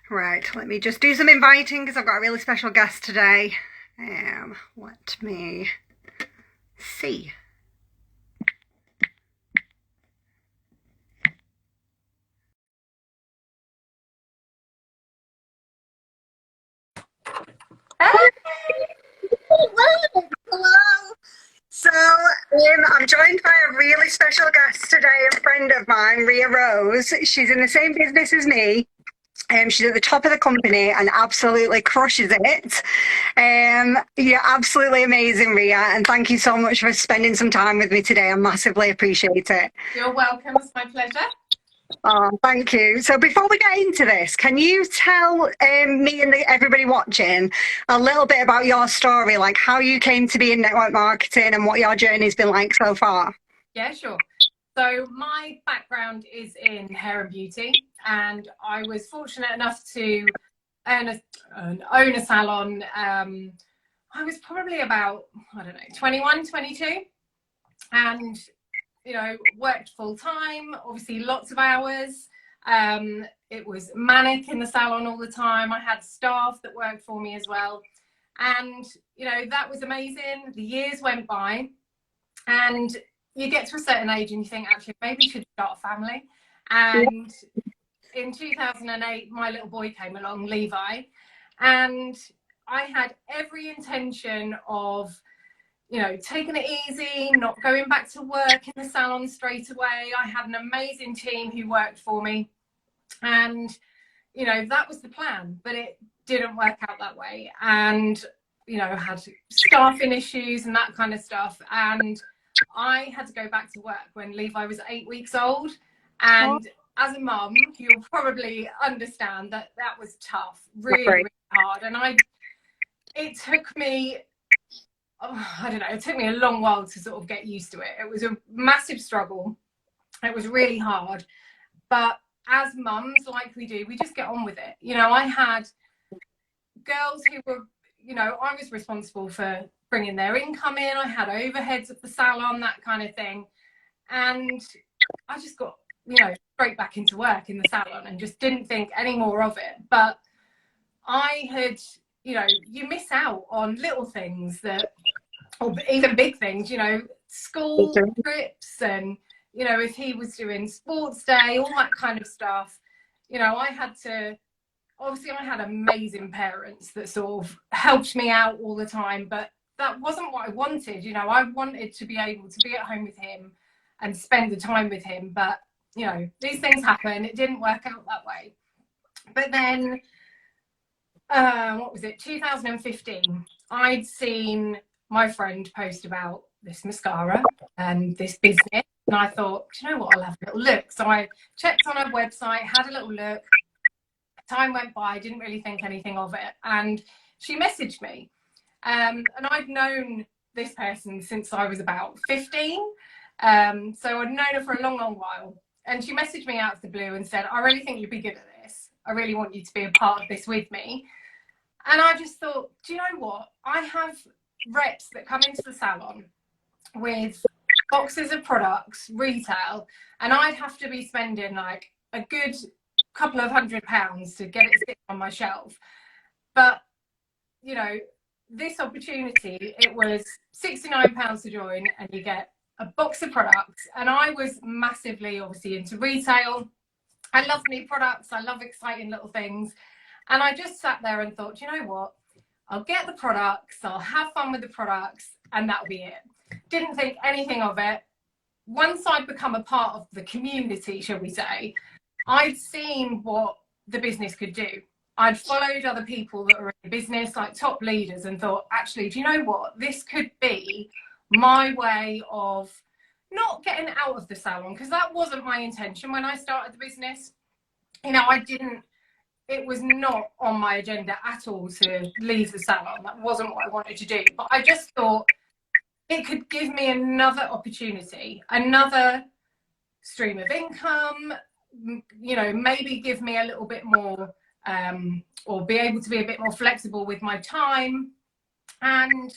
Right, let me just do some inviting because I've got a really special guest today. Let me see. Hello. So I'm joined by a really special guest today, a friend of mine, Ria Rose. She's in the same business as me. She's at the top of the company and absolutely crushes it. You're absolutely amazing, Ria, and thank you so much for spending some time with me today. I massively appreciate it. You're welcome. It's my pleasure. Oh, thank you. So before we get into this, can you tell me and everybody watching a little bit about your story, like how you came to be in network marketing and what your journey's been like so far? Yeah, sure. So my background is in hair and beauty, and I was fortunate enough to own a salon. I was probably about, I don't know, 21, 22, and worked full time, obviously lots of hours. It was manic in the salon all the time. I had staff that worked for me as well. And, that was amazing. The years went by and you get to a certain age and you think, actually, maybe you should start a family. And in 2008, my little boy came along, Levi, and I had every intention of taking it easy, not going back to work in the salon straight away. I had an amazing team who worked for me, and that was the plan, but it didn't work out that way. And had staffing issues and that kind of stuff, and I had to go back to work when Levi was 8 weeks old. And as a mum, you'll probably understand that that was tough, really hard. And it took me, I don't know, it took me a long while to sort of get used to it. It was a massive struggle. It was really hard. But as mums, like we do, we just get on with it. I had girls who were, I was responsible for bringing their income in. I had overheads at the salon, that kind of thing. And I just got, straight back into work in the salon and just didn't think any more of it. But I had, you miss out on little things that, or even big things, school trips, and if he was doing sports day, all that kind of stuff. I had to, obviously I had amazing parents that sort of helped me out all the time, but that wasn't what I wanted. I wanted to be able to be at home with him and spend the time with him, but these things happen. It didn't work out that way. But then what was it, 2015, I'd seen my friend post about this mascara and this business, and I thought, you know what, I'll have a little look. So I checked on her website, had a little look. Time went by, didn't really think anything of it, and she messaged me, and I'd known this person since I was about 15, so I'd known her for a long while. And she messaged me out of the blue and said, I really think you'd be good at this. I really want you to be a part of this with me. And I just thought, do you know what? I have reps that come into the salon with boxes of products, retail, and I'd have to be spending like a good couple of £100 to get it sitting on my shelf. But, this opportunity, it was £69 to join and you get a box of products. And I was massively, obviously, into retail. I love new products. I love exciting little things. And I just sat there and thought, you know what? I'll get the products, I'll have fun with the products, and that'll be it. Didn't think anything of it. Once I'd become a part of the community, shall we say, I'd seen what the business could do. I'd followed other people that were in business, like top leaders, and thought, actually, do you know what? This could be my way of not getting out of the salon, because that wasn't my intention when I started the business. It was not on my agenda at all to leave the salon. That wasn't what I wanted to do. But I just thought it could give me another opportunity, another stream of income, maybe give me a little bit more, or be able to be a bit more flexible with my time. And,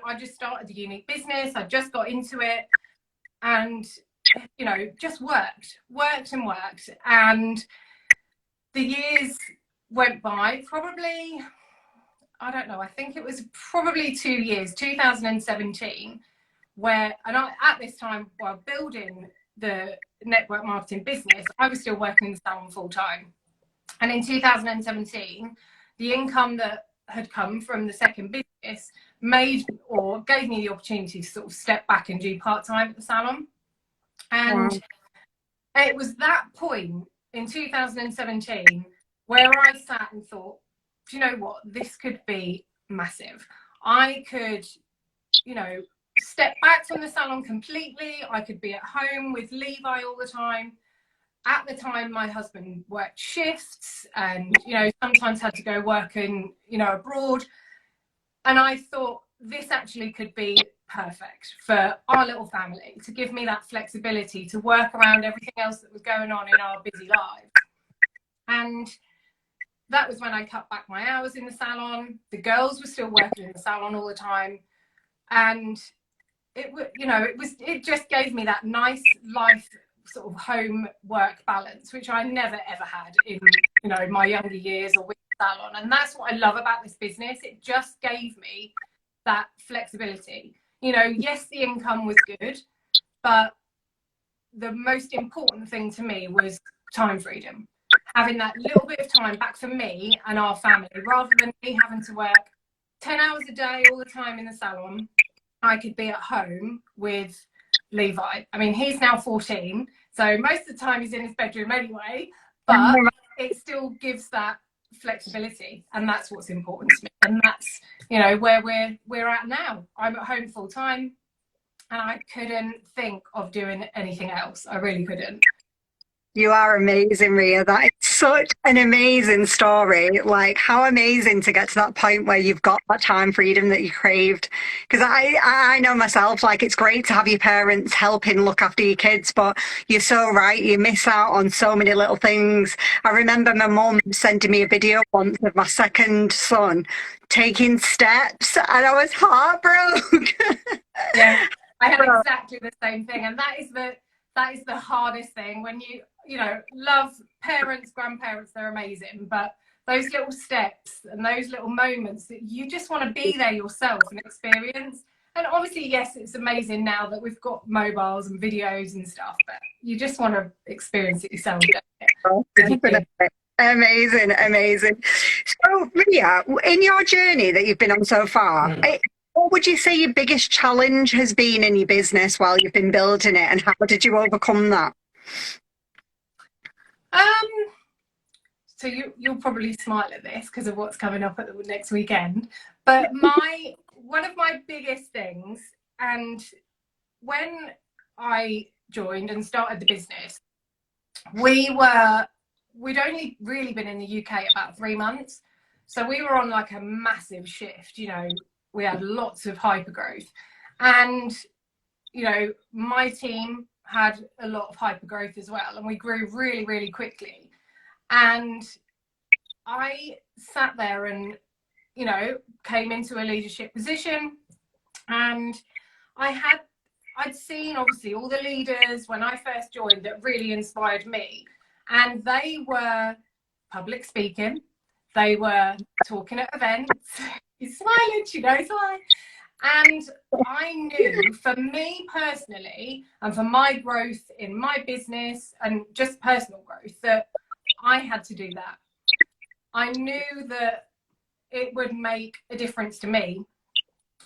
I just started the unique business. I just got into it and, just worked. And the years went by, probably, I don't know, I think it was probably 2 years, 2017, where, and I, at this time, while building the network marketing business, I was still working in the salon full time. And in 2017, the income that had come from the second business made or gave me the opportunity to sort of step back and do part-time at the salon. And it was that point in 2017 where I sat and thought, do you know what, this could be massive. I could, you know, step back from the salon completely. I could be at home with Levi all the time. At the time, my husband worked shifts and, you know, sometimes had to go work in, you know, abroad. And I thought this actually could be perfect for our little family, to give me that flexibility to work around everything else that was going on in our busy lives. And that was when I cut back my hours in the salon. The girls were still working in the salon all the time. And it, you know, it just gave me that nice life, sort of home work balance, which I never ever had in, you know, my younger years or with the salon. And that's what I love about this business. It just gave me that flexibility. You know, yes, the income was good, but the most important thing to me was time freedom. Having that little bit of time back for me and our family, rather than me having to work 10 hours a day all the time in the salon. I could be at home with Levi. I mean, he's now 14, so most of the time he's in his bedroom anyway, but it still gives that flexibility, and that's what's important to me. And that's, you know, where we're at now. I'm at home full time, and I couldn't think of doing anything else. I really couldn't. You are amazing, Ria. That is such an amazing story. Like, how amazing to get to that point where you've got that time freedom that you craved. Because I know myself, like, it's great to have your parents helping look after your kids, but you're so right. You miss out on so many little things. I remember my mum sending me a video once of my second son taking steps, and I was heartbroken. Yeah, I had exactly the same thing. And that is the hardest thing when you know, love parents, grandparents, they're amazing, but those little steps and those little moments that you just want to be there yourself and experience. And obviously, yes, it's amazing now that we've got mobiles and videos and stuff, but you just want to experience it yourself, don't you? Amazing, amazing. So, Ria, in your journey that you've been on so far, what would you say your biggest challenge has been in your business while you've been building it, and how did you overcome that? So you'll probably smile at this because of what's coming up at the next weekend. But one of my biggest things, and when I joined and started the business, we'd only really been in the UK about 3 months. So we were on like a massive shift, you know, we had lots of hyper growth. And, you know, my team had a lot of hyper growth as well. And we grew really, really quickly. And I sat there and, you know, came into a leadership position, and I'd seen obviously all the leaders when I first joined that really inspired me, and they were public speaking, they were talking at events. You're smiling, she knows why. And I knew for me personally and for my growth in my business and just personal growth that I had to do that. I knew that it would make a difference to me,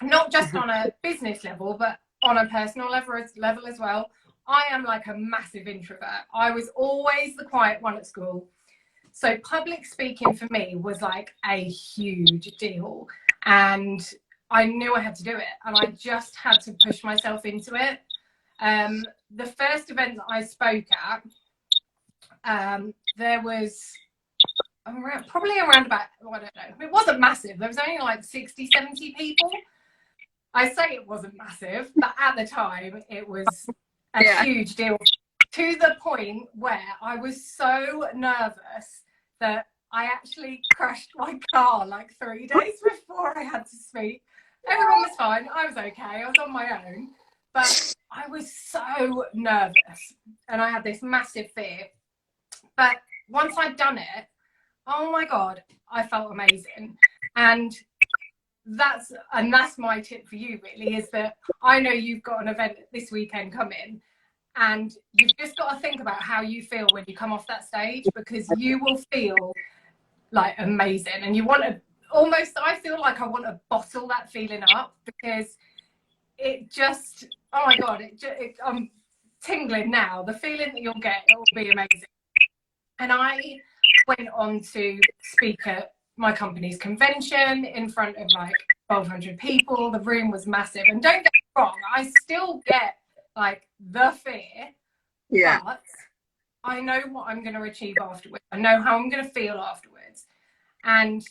not just on a business level, but on a personal level as well. I am like a massive introvert. I was always the quiet one at school. So public speaking for me was like a huge deal. And I knew I had to do it. And I just had to push myself into it. The first event that I spoke at, there was probably around about, I don't know, it wasn't massive. There was only like 60, 70 people. I say it wasn't massive, but at the time it was a huge deal, to the point where I was so nervous that I actually crashed my car like 3 days before I had to speak. Everyone was fine. I was okay. I was on my own. But I was so nervous and I had this massive fear. But once I'd done it, oh my God, I felt amazing. And that's my tip for you, really, is that I know you've got an event this weekend coming, and you've just got to think about how you feel when you come off that stage, because you will feel like amazing, and you want to almost, I feel like I want to bottle that feeling up, because it just, oh my God, I'm tingling now. The feeling that you'll get, it will be amazing. And I went on to speak at my company's convention in front of like 1,200 people. The room was massive. And don't get me wrong, I still get like the fear, Yeah. but I know what I'm going to achieve afterwards. I know how I'm going to feel afterwards. And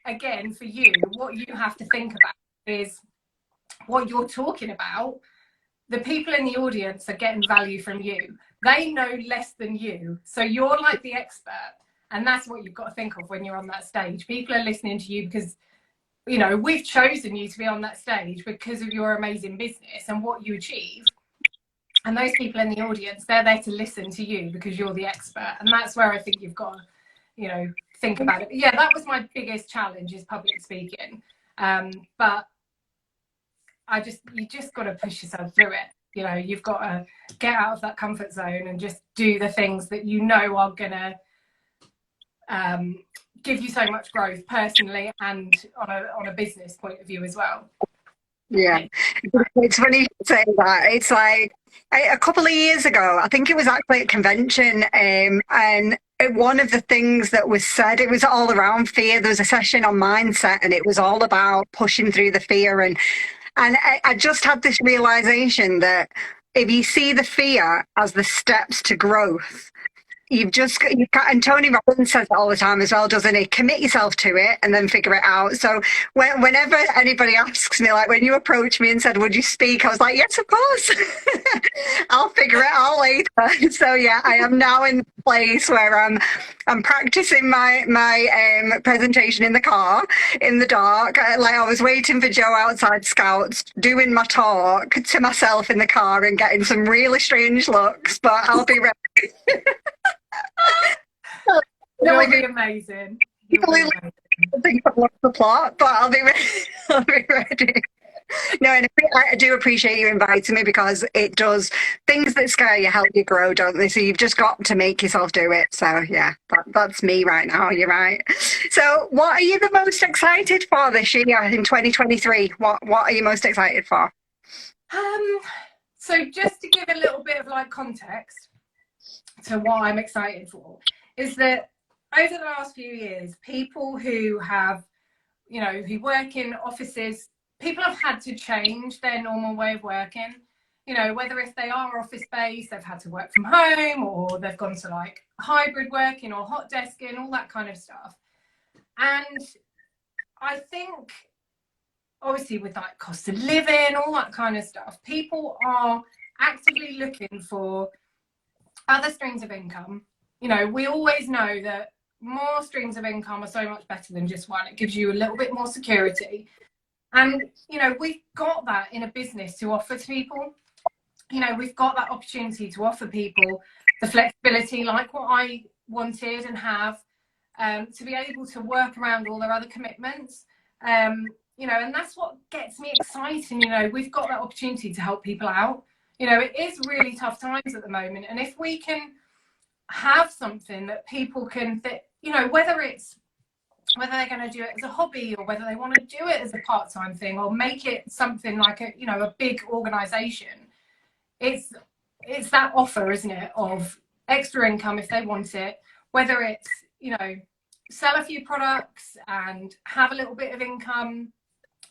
again, for you, what you have to think about is what you're talking about. The people in the audience are getting value from you. They know less than you. So you're like the expert. And that's what you've got to think of when you're on that stage. People are listening to you because, you know, we've chosen you to be on that stage because of your amazing business and what you achieve. And those people in the audience, they're there to listen to you because you're the expert. And that's where I think you've got to, you know, think about it. But yeah, that was my biggest challenge, is public speaking. But you just got to push yourself through it. You know, you've got to get out of that comfort zone and just do the things that you know are gonna give you so much growth personally and on a business point of view as well. Yeah, it's funny you say that. It's like a couple of years ago, I think it was actually at a convention, and one of the things that was said, it was all around fear. There was a session on mindset, and it was all about pushing through the fear. And I just had this realization that if you see the fear as the steps to growth, and Tony Robbins says it all the time as well, doesn't he? Commit yourself to it and then figure it out. So whenever anybody asks me, like when you approached me and said, would you speak? I was like, yes, of course. I'll figure it out later. So yeah, I am now in the place where I'm practicing my presentation in the car in the dark. Like I was waiting for Joe outside Scouts, doing my talk to myself in the car and getting some really strange looks, but I'll be ready. You'll be amazing. Think I've lost the plot, but I'll be ready. I'll be ready. No, and I do appreciate you inviting me, because it does, things that scare you help you grow, don't they? So you've just got to make yourself do it. So yeah, that's me right now. You're right. So what are you the most excited for this year in 2023? What are you most excited for? So just to give a little bit of like context to what I'm excited for, is that over the last few years, people who have, you know, who work in offices, people have had to change their normal way of working. You know, whether if they are office based, they've had to work from home, or they've gone to like hybrid working or hot desking, all that kind of stuff. And I think obviously with like cost of living, all that kind of stuff, people are actively looking for other streams of income. You know, we always know that more streams of income are so much better than just one. It gives you a little bit more security. And, you know, we've got that in a business to offer to people. You know, we've got that opportunity to offer people the flexibility, like what I wanted and have, to be able to work around all their other commitments. You know, and that's what gets me excited. You know, we've got that opportunity to help people out. You know, it is really tough times at the moment. And if we can have something that people can, you know, whether they're going to do it as a hobby, or whether they want to do it as a part-time thing, or make it something like a, you know, a big organization, it's that offer, isn't it, of extra income if they want it, whether it's, you know, sell a few products and have a little bit of income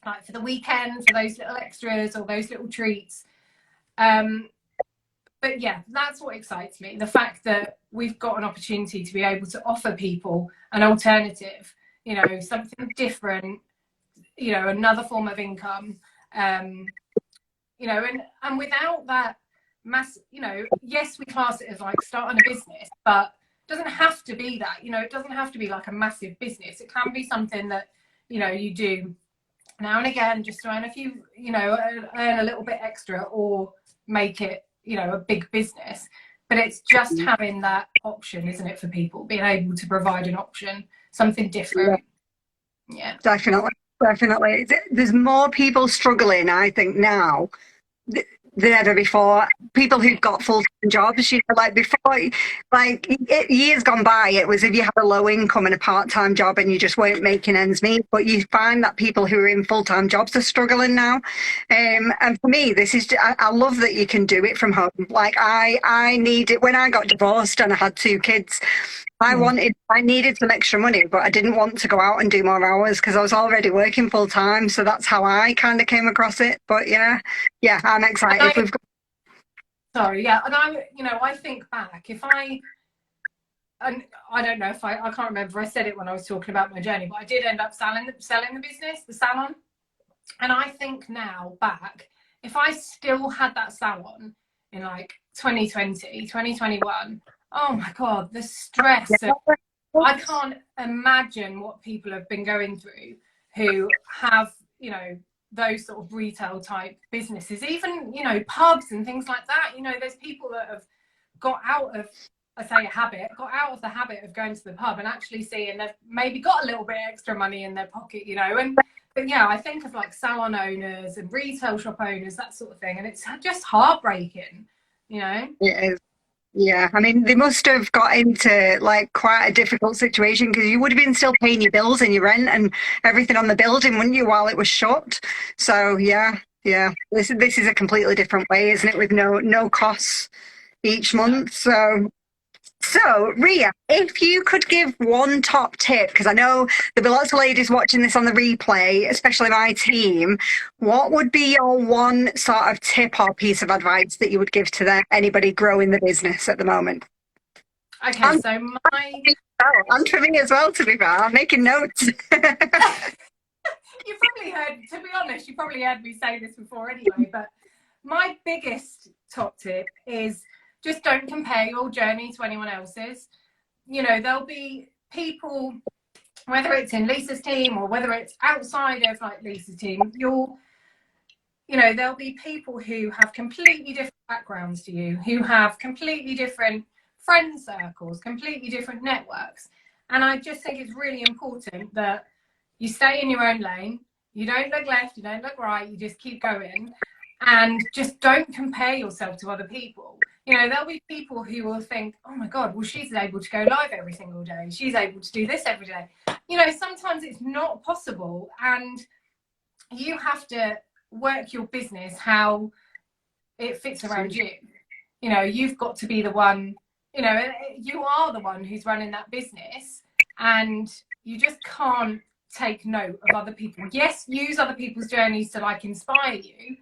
like for the weekend, for those little extras or those little treats. But yeah, that's what excites me. The fact that we've got an opportunity to be able to offer people an alternative, you know, something different, you know, another form of income, you know, and without that mass, you know, yes, we class it as like starting a business, but it doesn't have to be that, you know, it doesn't have to be like a massive business. It can be something that, you know, you do now and again just to earn a few, you know, earn a little bit extra, or make it, you know, a big business. but it's just having that option, isn't it, for people, being able to provide an option, something different. Yeah, definitely. There's more people struggling, I think, now than ever before. People who've got full-time jobs, like before, like years gone by, it was if you had a low income and a part-time job and you just weren't making ends meet. But you find that people who are in full-time jobs are struggling now. And for me, I love that you can do it from home. Like I needed, when I got divorced and I had 2 kids, I needed some extra money, but I didn't want to go out and do more hours because I was already working full time. So that's how I kind of came across it. But yeah, I'm excited. And I think back, and I don't know if I can't remember if I said it when I was talking about my journey, but I did end up selling the business, the salon. And I think now back, if I still had that salon in like 2020, 2021, oh my God, the stress. I can't imagine what people have been going through who have, those sort of retail type businesses, even, pubs and things like that. There's people that have got out of, got out of the habit of going to the pub and actually seeing they've maybe got a little bit extra money in their pocket, but yeah, I think of like salon owners and retail shop owners, that sort of thing. And it's just heartbreaking, It is. Yeah, I mean, they must have got into like quite a difficult situation because you would have been still paying your bills and your rent and everything on the building, wouldn't you, while it was shut? So yeah. This is a completely different way, isn't it, with no costs each month? So, Ria, if you could give one top tip, because I know there'll be lots of ladies watching this on the replay, especially my team, what would be your one sort of tip or piece of advice that you would give to anybody growing the business at the moment? Okay, and for me as well, to be fair, I'm making notes. You probably heard, to be honest, you probably heard me say this before anyway, but my biggest top tip is just don't compare your journey to anyone else's. There'll be people, whether it's in Lisa's team or whether it's outside of like Lisa's team, there'll be people who have completely different backgrounds to you, who have completely different friend circles, completely different networks. And I just think it's really important that you stay in your own lane. You don't look left, you don't look right, you just keep going. And just don't compare yourself to other people. There'll be people who will think, oh my God, well, she's able to go live every single day. She's able to do this every day. Sometimes it's not possible. And you have to work your business how it fits around you. You've got to be the one, you are the one who's running that business. And you just can't take note of other people. Yes, use other people's journeys to like inspire you.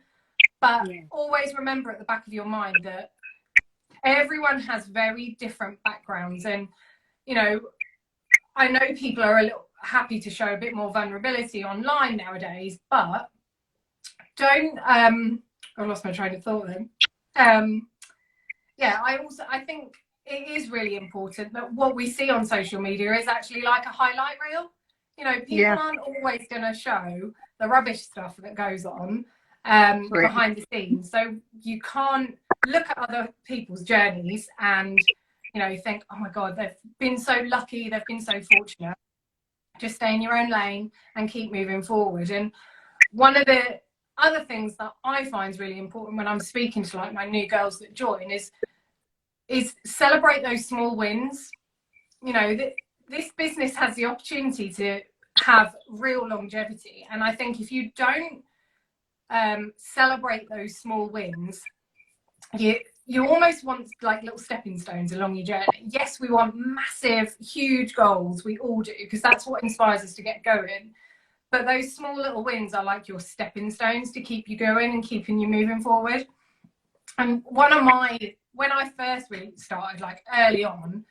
But always remember at the back of your mind that everyone has very different backgrounds. And, I know people are a little happy to show a bit more vulnerability online nowadays, but don't, I lost my train of thought then. I think it is really important that what we see on social media is actually like a highlight reel. People aren't always going to show the rubbish stuff that goes on behind the scenes. So you can't look at other people's journeys and think, oh my God, they've been so lucky, they've been so fortunate. Just stay in your own lane and keep moving forward. And one of the other things that I find is really important when I'm speaking to like my new girls that join is celebrate those small wins. This business has the opportunity to have real longevity, and I think if you don't celebrate those small wins, you almost want like little stepping stones along your journey. Yes, we want massive, huge goals. We all do, because that's what inspires us to get going. But those small little wins are like your stepping stones to keep you going and keeping you moving forward. And when I first really started, like early on,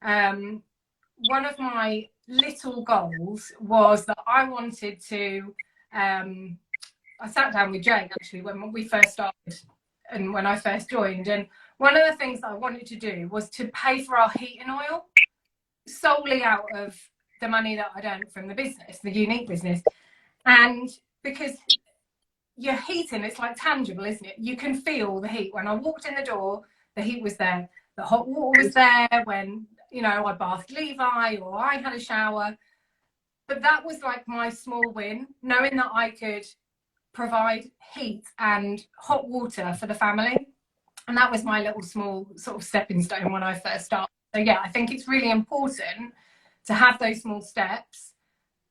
one of my little goals was that I wanted to, I sat down with Jane actually when we first started and when I first joined, and one of the things that I wanted to do was to pay for our heating oil solely out of the money that I'd earned from the business, the unique business. And because your heating, it's like tangible, isn't it? You can feel the heat. When I walked in the door, the heat was there. the hot water was there, when, you know, I bathed Levi or I had a shower. But that was like my small win, knowing that I could provide heat and hot water for the family. And that was my little small sort of stepping stone when I first started. So yeah, I think it's really important to have those small steps,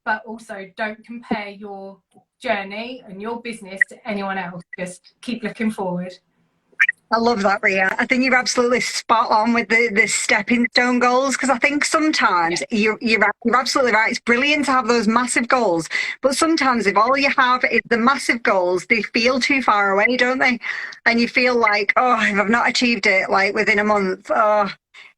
but also don't compare your journey and your business to anyone else. Just keep looking forward. I love that, Ria. I think you're absolutely spot on with the stepping stone goals, because I think Yeah. sometimes you're absolutely right. It's brilliant to have those massive goals, but sometimes if all you have is the massive goals, they feel too far away, don't they? And you feel like, oh, if I've not achieved it like within a month, oh.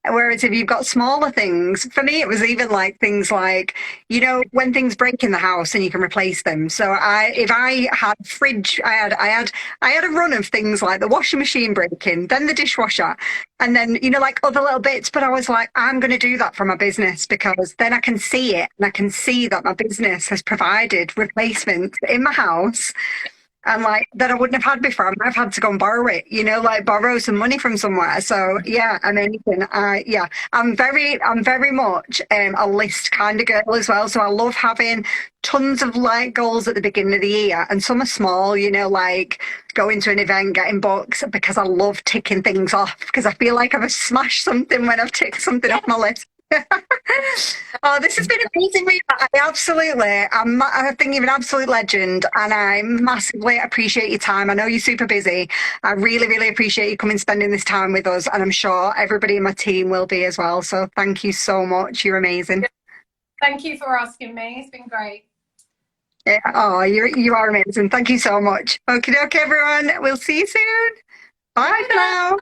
Whereas if you've got smaller things, for me, it was even like things like, you know, when things break in the house and you can replace them. So if I had a fridge, I had a run of things like the washing machine breaking, then the dishwasher, and then, you know, like other little bits. But I was like, I'm going to do that for my business, because then I can see it and I can see that my business has provided replacements in my house, and like that I wouldn't have had before. I might have had to go and borrow it, you know, like borrow some money from somewhere. So yeah, amazing. Yeah, I'm very much a list kind of girl as well. So I love having tons of like goals at the beginning of the year, and some are small, you know, like going to an event, getting books, because I love ticking things off, because I feel like I've smashed something when I've ticked something off my list. Oh, this has been amazing, Rita. I think you're an absolute legend, and I massively appreciate your time. I know you're super busy. I really, really appreciate you coming spending this time with us, and I'm sure everybody in my team will be as well. So thank you so much. You're amazing. Thank you for asking me. It's been great. Yeah. Oh, you are amazing. Thank you so much. Okay, okay, everyone. We'll see you soon. Bye Bye for now. now.